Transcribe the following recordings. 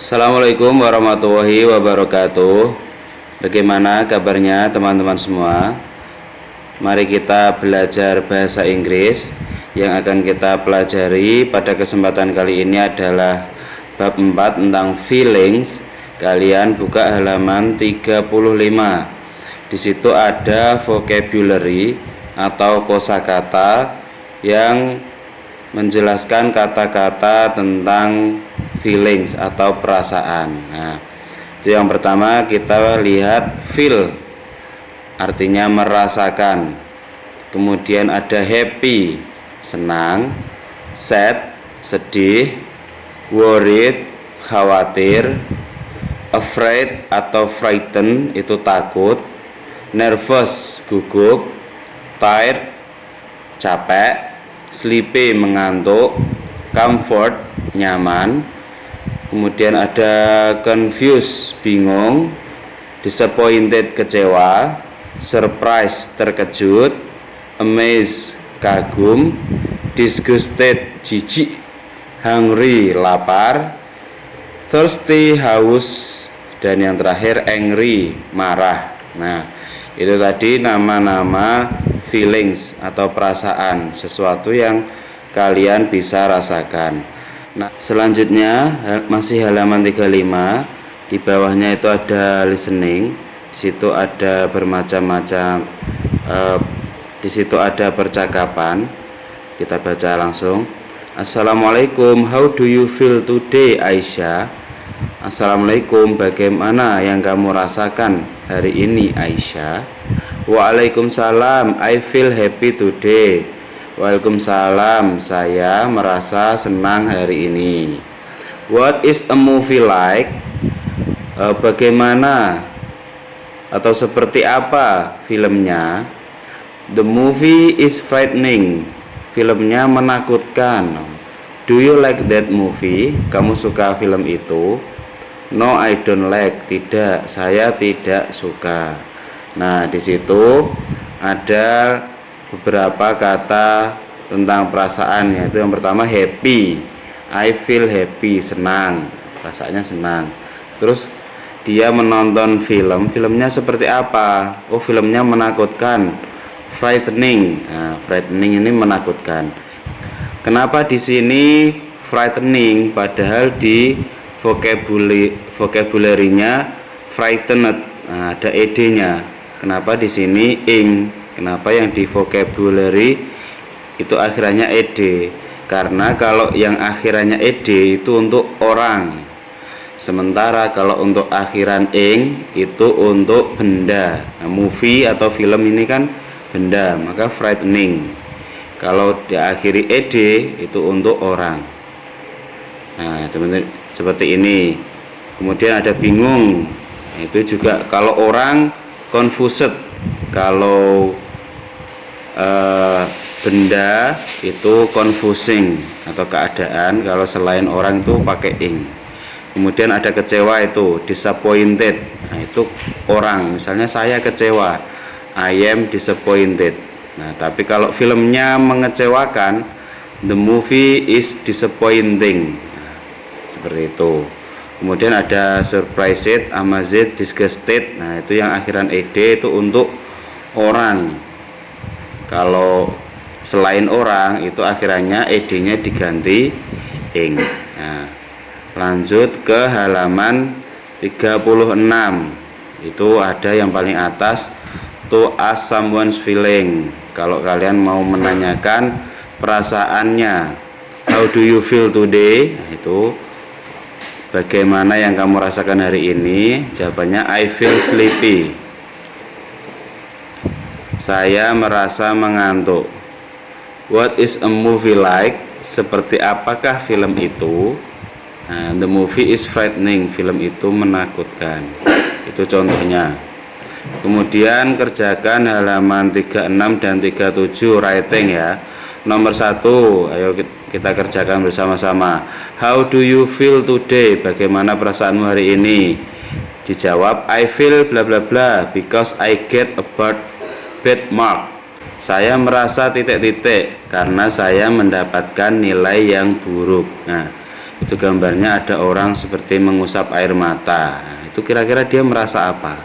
Assalamualaikum warahmatullahi wabarakatuh. Bagaimana kabarnya teman-teman semua? Mari kita belajar bahasa Inggris. Yang akan kita pelajari pada kesempatan kali ini adalah bab 4 tentang feelings. Kalian buka halaman 35. Di situ ada vocabulary atau kosakata yang menjelaskan kata-kata tentang feelings atau perasaan. Nah, itu yang pertama kita lihat feel, artinya merasakan. Kemudian ada happy, senang, sad, sedih, worried, khawatir, afraid atau frightened, itu takut, nervous, gugup, tired, capek, sleepy, mengantuk, comfort, nyaman. Kemudian ada confused, bingung, disappointed, kecewa, surprise, terkejut, amazed, kagum, disgusted, jijik, hungry, lapar, thirsty, haus, dan yang terakhir angry, marah. Nah, itu tadi nama-nama feelings atau perasaan, sesuatu yang kalian bisa rasakan. Nah, selanjutnya masih halaman 35. Di bawahnya itu ada listening. Di situ ada bermacam-macam di situ ada percakapan. Kita baca langsung. Assalamualaikum, how do you feel today, Aisyah? Assalamualaikum, bagaimana yang kamu rasakan hari ini, Aisyah? Waalaikumsalam, I feel happy today. Waalaikumsalam, saya merasa senang hari ini. What is a movie like? Bagaimana atau seperti apa filmnya? The movie is frightening. Filmnya menakutkan. Do you like that movie? Kamu suka film itu? No, I don't like. Tidak, saya tidak suka. Nah, di situ ada beberapa kata tentang perasaan, yaitu yang pertama happy. I feel happy, senang, perasaannya senang. Terus dia menonton film, filmnya seperti apa? Oh, filmnya menakutkan, frightening. Nah, frightening ini menakutkan. Kenapa di sini frightening padahal di vocabulary-nya frightened? Nah, ada ed-nya. Kenapa di sini ing? Kenapa yang di vocabulary itu akhirannya ed? Karena kalau yang akhirannya ed itu untuk orang, sementara kalau untuk akhiran ing itu untuk benda. Nah, movie atau film ini kan benda, maka frightening. Kalau diakhiri ed itu untuk orang. Nah, seperti ini. Kemudian ada bingung. Itu juga kalau orang confused. Kalau benda itu confusing atau keadaan. Kalau selain orang itu pakai ing. Kemudian ada kecewa, itu disappointed. Nah, itu orang, misalnya saya kecewa, I am disappointed. Nah, tapi kalau filmnya mengecewakan, the movie is disappointing. Nah, seperti itu. Kemudian ada surprised, amazed, disgusted. Nah, itu yang akhiran ed itu untuk orang. Kalau selain orang itu akhirannya ed-nya diganti ing. Nah, lanjut ke halaman 36. Itu ada yang paling atas, to ask someone's feeling. Kalau kalian mau menanyakan perasaannya, how do you feel today? Nah, itu bagaimana yang kamu rasakan hari ini? Jawabannya I feel sleepy. Saya merasa mengantuk. What is a movie like? Seperti apakah film itu? Nah, the movie is frightening. Film itu menakutkan. Itu contohnya. Kemudian kerjakan halaman 36 dan 37 writing ya. Nomor 1, ayo kita kerjakan bersama-sama. How do you feel today? Bagaimana perasaanmu hari ini? Dijawab, I feel bla bla bla because I get a bad mark. Saya merasa titik-titik karena saya mendapatkan nilai yang buruk. Nah, Itu gambarnya ada orang seperti mengusap air mata. Nah, itu kira-kira dia merasa apa?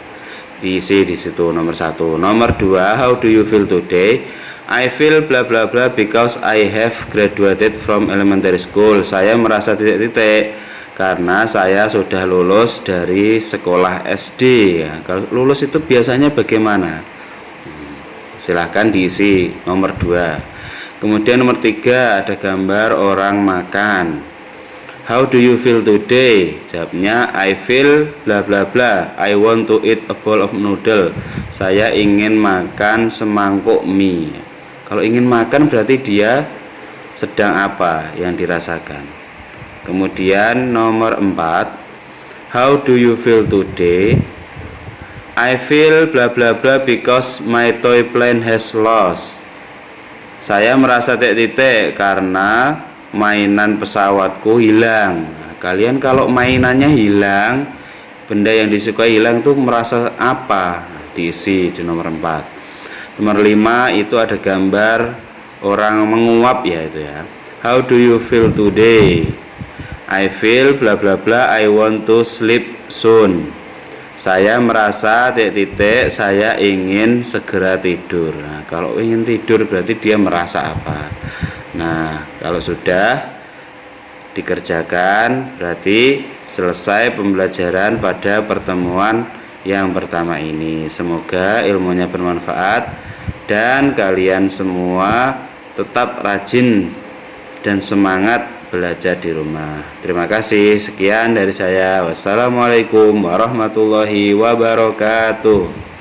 Diisi di situ nomor 1. Nomor 2, how do you feel today? I feel bla bla bla because I have graduated from elementary school. Saya merasa titik-titik karena saya sudah lulus dari sekolah SD. Ya, kalau lulus itu biasanya bagaimana? Silahkan diisi nomor 2. Kemudian nomor 3 ada gambar orang makan. How do you feel today? Jawabnya I feel bla bla bla. I want to eat a bowl of noodle. Saya ingin makan semangkuk mie. Kalau ingin makan berarti dia sedang apa yang dirasakan. Kemudian nomor 4, how do you feel today? I feel bla bla bla because my toy plane has lost. Saya merasa titik-titik karena mainan pesawatku hilang. Nah, kalian kalau mainannya hilang, benda yang disukai hilang tuh merasa apa? Diisi di nomor 4. Nomor 5 itu ada gambar orang menguap ya itu ya. How do you feel today? I feel bla bla bla I want to sleep soon. Saya merasa titik-titik saya ingin segera tidur. Nah, kalau ingin tidur berarti dia merasa apa? Nah, kalau sudah dikerjakan berarti selesai pembelajaran pada pertemuan yang pertama ini. Semoga ilmunya bermanfaat dan kalian semua tetap rajin dan semangat belajar di rumah. Terima kasih. Sekian dari saya. Wassalamualaikum warahmatullahi wabarakatuh.